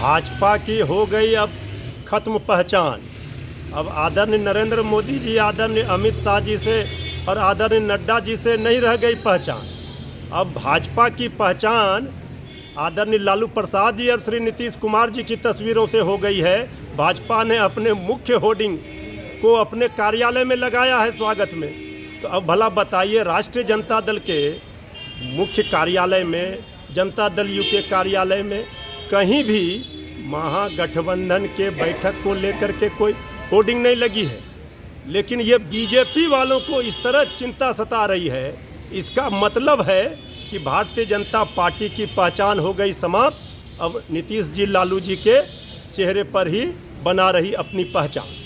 भाजपा की हो गई अब खत्म पहचान। अब आदरणीय नरेंद्र मोदी जी, आदरणीय अमित शाह जी से और आदरणीय नड्डा जी से नहीं रह गई पहचान। अब भाजपा की पहचान आदरणीय लालू प्रसाद जी और श्री नीतीश कुमार जी की तस्वीरों से हो गई है। भाजपा ने अपने मुख्य होर्डिंग को अपने कार्यालय में लगाया है स्वागत में। तो अब भला बताइए, राष्ट्रीय जनता दल के मुख्य कार्यालय में, जनता दल यू के कार्यालय में कहीं भी महागठबंधन के बैठक को लेकर के कोई होर्डिंग नहीं लगी है। लेकिन ये बीजेपी वालों को इस तरह चिंता सता रही है, इसका मतलब है कि भारतीय जनता पार्टी की पहचान हो गई समाप्त। अब नीतीश जी, लालू जी के चेहरे पर ही बना रही अपनी पहचान।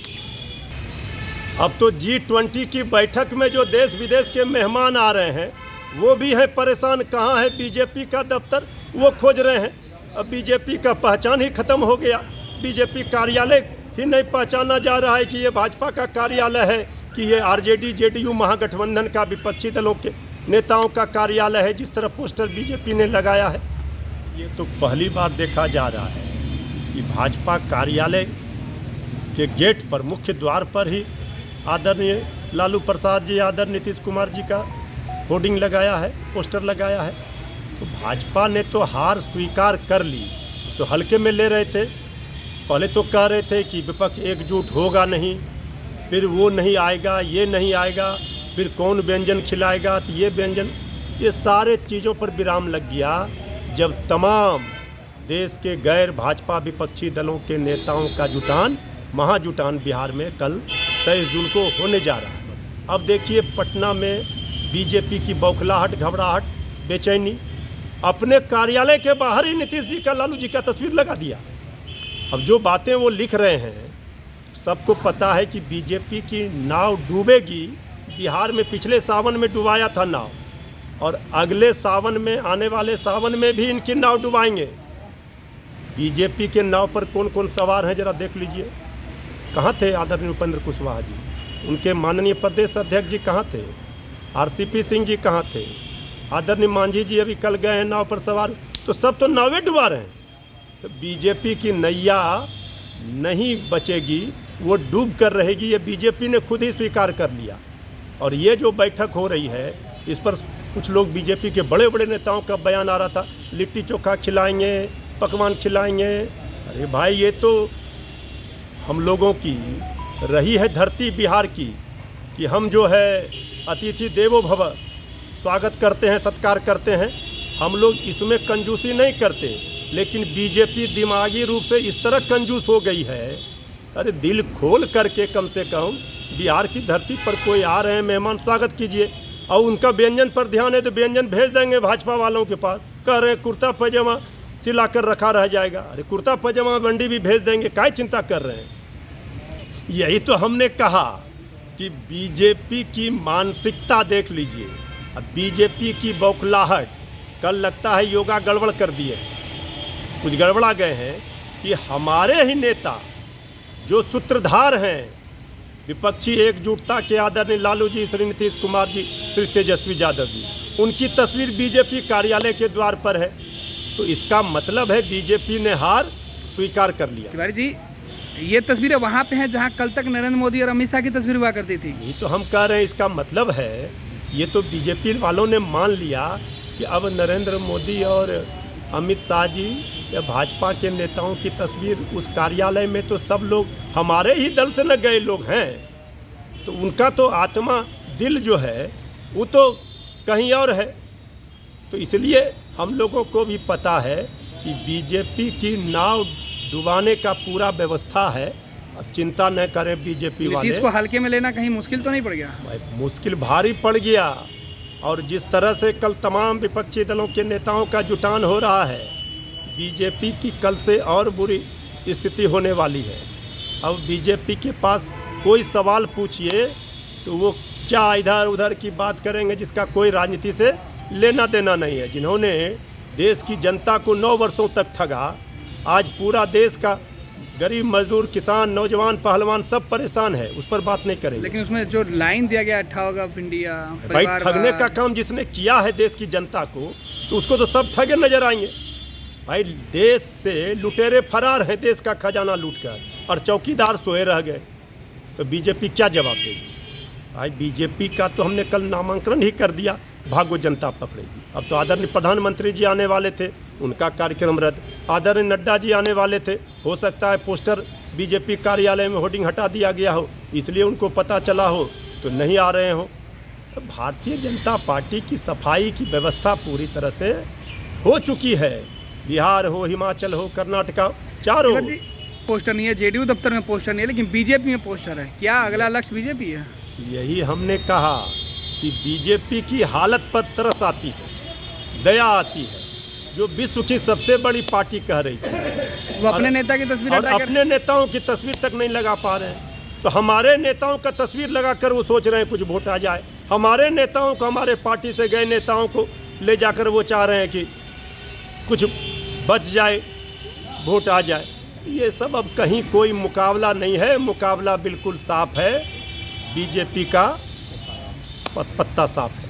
अब तो G20 की बैठक में जो देश विदेश के मेहमान आ रहे हैं वो भी हैं परेशान। कहाँ है बीजेपी का दफ्तर, वो खोज रहे हैं। अब बीजेपी का पहचान ही खत्म हो गया। बीजेपी कार्यालय ही नहीं पहचाना जा रहा है कि ये भाजपा का कार्यालय है कि ये आरजेडी जेडीयू महागठबंधन का विपक्षी दलों के नेताओं का कार्यालय है, जिस तरह पोस्टर बीजेपी ने लगाया है। ये तो पहली बार देखा जा रहा है कि भाजपा कार्यालय के गेट पर, मुख्य द्वार पर ही आदरणीय लालू प्रसाद जी, आदरणीय नीतीश कुमार जी का होर्डिंग लगाया है, पोस्टर लगाया है। तो भाजपा ने तो हार स्वीकार कर ली। तो हल्के में ले रहे थे, पहले तो कह रहे थे कि विपक्ष एकजुट होगा नहीं, फिर वो नहीं आएगा, ये नहीं आएगा, फिर कौन व्यंजन खिलाएगा, तो ये व्यंजन, ये सारे चीज़ों पर विराम लग गया जब तमाम देश के गैर भाजपा विपक्षी दलों के नेताओं का जुटान, महाजुटान बिहार में कल 23 जून को होने जा रहा है। अब देखिए पटना में बीजेपी की बौखलाहट, घबराहट, बेचैनी, अपने कार्यालय के बाहर ही नीतीश जी का, लालू जी का तस्वीर लगा दिया। अब जो बातें वो लिख रहे हैं, सबको पता है कि बीजेपी की नाव डूबेगी। बिहार में पिछले सावन में डुबाया था नाव, और अगले सावन में, आने वाले सावन में भी इनकी नाव डुबाएंगे। बीजेपी के नाव पर कौन कौन सवार हैं जरा देख लीजिए। कहाँ थे आदरणीय उपेंद्र कुशवाहा जी, उनके माननीय प्रदेश अध्यक्ष जी कहाँ थे, आरसीपी सिंह जी कहाँ थे, आदरणीय मांझी जी अभी कल गए हैं नाव पर सवार। तो सब तो नावें डुबा रहे हैं। तो बीजेपी की नैया नहीं बचेगी, वो डूब कर रहेगी। ये बीजेपी ने खुद ही स्वीकार कर लिया। और ये जो बैठक हो रही है, इस पर कुछ लोग, बीजेपी के बड़े बड़े नेताओं का बयान आ रहा था, लिट्टी चोखा खिलाएंगे, पकवान खिलाएंगे। अरे भाई, ये तो हम लोगों की रही है धरती बिहार की कि हम जो है अतिथि देवो भव, स्वागत करते हैं, सत्कार करते हैं। हम लोग इसमें कंजूसी नहीं करते, लेकिन बीजेपी दिमागी रूप से इस तरह कंजूस हो गई है। अरे दिल खोल करके कम से कम बिहार की धरती पर कोई आ रहे हैं मेहमान, स्वागत कीजिए। और उनका व्यंजन पर ध्यान है तो व्यंजन भेज देंगे भाजपा वालों के पास। कह रहे हैं कुर्ता पैजामा सिला कर रखा रह जाएगा। अरे कुर्ता पैजामा मंडी भी भेज देंगे, काय चिंता कर रहे हैं। यही तो हमने कहा कि बीजेपी की मानसिकता देख लीजिए। अब बीजेपी की बौखलाहट, कल लगता है योगा गड़बड़ कर दिए, कुछ गड़बड़ा गए हैं कि हमारे ही नेता जो सूत्रधार हैं विपक्षी एकजुटता के, आदरणीय लालू जी, श्री नीतीश कुमार जी, श्री तेजस्वी यादव जी, उनकी तस्वीर बीजेपी कार्यालय के द्वार पर है। तो इसका मतलब है बीजेपी ने हार स्वीकार कर लिया। तिवारी जी, ये तस्वीरें वहाँ पे हैं जहाँ कल तक नरेंद्र मोदी और अमित शाह की तस्वीर हुआ करती थी। यही तो हम कह रहे हैं, इसका मतलब है ये तो बीजेपी वालों ने मान लिया कि अब नरेंद्र मोदी और अमित शाह जी या भाजपा के नेताओं की तस्वीर उस कार्यालय में, तो सब लोग हमारे ही दल से न गए लोग हैं। तो उनका तो आत्मा, दिल जो है वो तो कहीं और है। तो इसलिए हम लोगों को भी पता है कि बीजेपी की नाव डुबाने का पूरा व्यवस्था है। अब चिंता न करें बीजेपी वाले। नीतीश को हल्के में लेना कहीं मुश्किल तो नहीं पड़ गया? मुश्किल भारी पड़ गया। और जिस तरह से कल तमाम विपक्षी दलों के नेताओं का जुटान हो रहा है, बीजेपी की कल से और बुरी स्थिति होने वाली है। अब बीजेपी के पास कोई सवाल पूछिए तो वो क्या इधर उधर की बात करेंगे जिसका कोई राजनीति से लेना देना नहीं है। जिन्होंने देश की जनता को 9 वर्षों तक ठगा, आज पूरा देश का गरीब मजदूर, किसान, नौजवान, पहलवान सब परेशान है, उस पर बात नहीं करेंगे। लेकिन उसमें जो लाइन दिया गया ठग ऑफ इंडिया, भाई ठगने का काम जिसने किया है देश की जनता को, तो उसको तो सब ठगे नजर आएंगे। भाई देश से लुटेरे फरार हैं, देश का खजाना लूट कर, और चौकीदार सोए रह गए, तो बीजेपी क्या जवाब देगी? भाई बीजेपी का तो हमने कल नामांकन ही कर दिया, भागो जनता पकड़ेगी। अब तो आदरणीय प्रधानमंत्री जी आने वाले थे, उनका कार्यक्रम रद्द। आदरणीय नड्डा जी आने वाले थे, हो सकता है पोस्टर बीजेपी कार्यालय में होर्डिंग हटा दिया गया हो, इसलिए उनको पता चला हो तो नहीं आ रहे हो। तो भारतीय जनता पार्टी की सफाई की व्यवस्था पूरी तरह से हो चुकी है। बिहार हो, हिमाचल हो, कर्नाटका, चारों। तिवारी जी, पोस्टर नहीं है, जेडीयू दफ्तर में पोस्टर नहीं है, लेकिन बीजेपी में पोस्टर है। क्या अगला लक्ष्य बीजेपी है? यही हमने कहा कि बीजेपी की हालत पर तरस आती है, दया आती है, जो विश्व की सबसे बड़ी पार्टी कह रही थी, वो अपने नेता की तस्वीर और हटा कर अपने नेताओं की तस्वीर तक नहीं लगा पा रहे हैं। तो हमारे नेताओं का तस्वीर लगाकर वो सोच रहे हैं कुछ वोट आ जाए। हमारे नेताओं को, हमारे पार्टी से गए नेताओं को ले जाकर वो चाह रहे हैं कि कुछ बच जाए, वोट आ जाए। ये सब अब कहीं कोई मुकाबला नहीं है, मुकाबला बिल्कुल साफ है, बीजेपी का पत्ता साफ है।